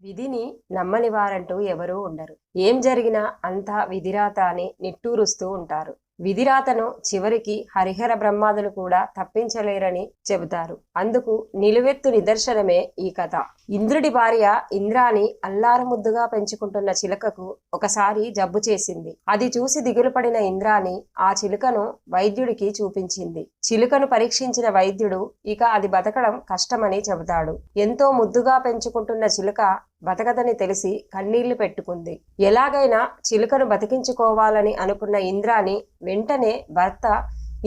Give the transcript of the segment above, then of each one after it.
విధిని నమ్మని వారంటూ ఎవరూ ఉండరు. ఏం జరిగినా అంతా విధిరాత అని నిట్టూరుస్తూ ఉంటారు. విధిరాతను చివరికి హరిహర బ్రహ్మాదులు కూడా తప్పించలేరని చెబుతారు. అందుకు నిలువెత్తు నిదర్శనమే ఈ కథ. ఇంద్రుడి భార్య ఇంద్రాణి అల్లారు ముద్దుగా పెంచుకుంటున్న చిలుకకు ఒకసారి జబ్బు చేసింది. అది చూసి దిగులు పడిన ఇంద్రాణి ఆ చిలుకను వైద్యుడికి చూపించింది. చిలుకను పరీక్షించిన వైద్యుడు ఇక అది బతకడం కష్టమని చెబుతాడు. ఎంతో ముద్దుగా పెంచుకుంటున్న చిలుక బతకదని తెలిసి కన్నీళ్లు పెట్టుకుంది. ఎలాగైనా చిలుకను బతికించుకోవాలని అనుకున్న ఇంద్రాణి వెంటనే భర్త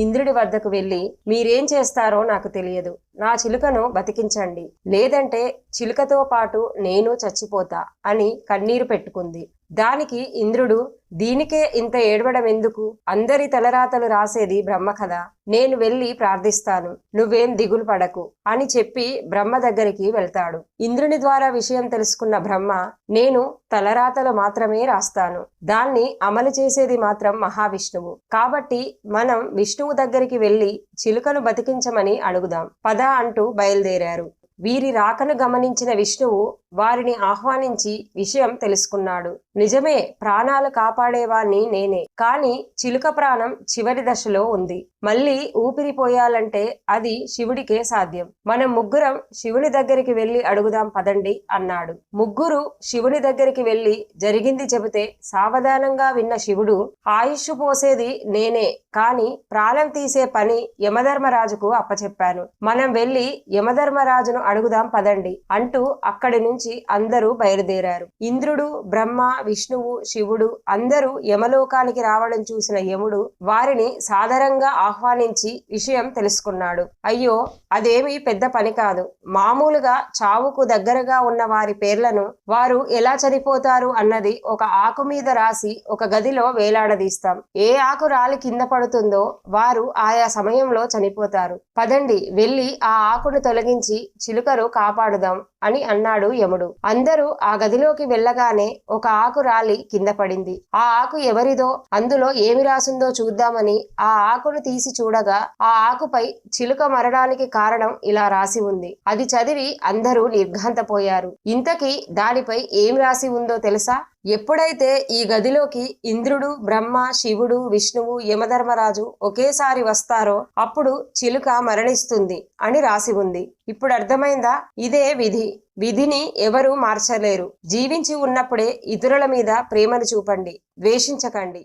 ఇంద్రుడి వద్దకు వెళ్ళి, మీరేం చేస్తారో నాకు తెలియదు, నా చిలుకను బతికించండి, లేదంటే చిలుకతో పాటు నేను చచ్చిపోతా అని కన్నీరు పెట్టుకుంది. దానికి ఇంద్రుడు, దీనికే ఇంత ఏడవడం ఎందుకు? అందరి తలరాతలు రాసేది బ్రహ్మ కదా, నేను వెళ్ళి ప్రార్థిస్తాను, నువ్వేం దిగులు పడకు అని చెప్పి బ్రహ్మ దగ్గరికి వెళ్తాడు. ఇంద్రుని ద్వారా విషయం తెలుసుకున్న బ్రహ్మ, నేను తలరాతలు మాత్రమే రాస్తాను, దాన్ని అమలు చేసేది మాత్రం మహావిష్ణువు, కాబట్టి మనం విష్ణువు దగ్గరికి వెళ్ళి చిలుకను బతికించమని అడుగుదాం పద అంటూ బయలుదేరారు. వీరి రాకను గమనించిన విష్ణువు వారిని ఆహ్వానించి విషయం తెలుసుకున్నాడు. నిజమే, ప్రాణాలు కాపాడేవాణ్ణి నేనే, కాని చిలుక ప్రాణం చివరి దశలో ఉంది. మళ్ళీ ఊపిరిపోయాలంటే అది శివుడికే సాధ్యం. మనం ముగ్గురం శివుని దగ్గరికి వెళ్ళి అడుగుదాం పదండి అన్నాడు. ముగ్గురు శివుని దగ్గరికి వెళ్ళి జరిగింది చెబితే సావధానంగా విన్న శివుడు, ఆయుష్ పోసేది నేనే, కాని ప్రాణం తీసే పని యమధర్మరాజుకు అప్పచెప్పాను, మనం వెళ్ళి యమధర్మరాజును అడుగుదాం పదండి అంటూ అక్కడి నుంచి అందరూ బయలుదేరారు. ఇంద్రుడు, బ్రహ్మ, విష్ణువు, శివుడు అందరూ యమలోకానికి రావడం చూసిన యముడు వారిని సాదరంగా ఆహ్వానించి విషయం తెలుసుకున్నాడు. అయ్యో, అదేమీ పెద్ద పని కాదు, మామూలుగా చావుకు దగ్గరగా ఉన్న వారి పేర్లను వారు ఎలా చనిపోతారు అన్నది ఒక ఆకు మీద రాసి ఒక గదిలో వేలాడదీస్తాం. ఏ ఆకు రాలి కింద పడుతుందో వారు ఆయా సమయంలో చనిపోతారు. పదండి, వెళ్ళి ఆ ఆకును తొలగించి చిలుకను కాపాడుదాం అని అన్నాడు యముడు. అందరూ ఆ గదిలోకి వెళ్ళగానే ఒక ఆకు రాలి కింద పడింది. ఆ ఆకు ఎవరిదో, అందులో ఏమి రాసిందో చూద్దామని ఆ ఆకును తీసి చూడగా ఆ ఆకుపై చిలుక మరణానికి కారణం ఇలా రాసి ఉంది. అది చదివి అందరూ నిర్ఘాంతపోయారు. ఇంతకీ దానిపై ఏం రాసి ఉందో తెలుసా? ఎప్పుడైతే ఈ గదిలోకి ఇంద్రుడు, బ్రహ్మ, శివుడు, విష్ణువు, యమధర్మరాజు ఒకేసారి వస్తారో అప్పుడు చిలుక మరణిస్తుంది అని రాసి ఉంది. ఇప్పుడు అర్థమైందా? ఇదే విధి. విధిని ఎవరూ మార్చలేరు. జీవించి ఉన్నప్పుడే ఇతరుల మీద ప్రేమను చూపండి, ద్వేషించకండి.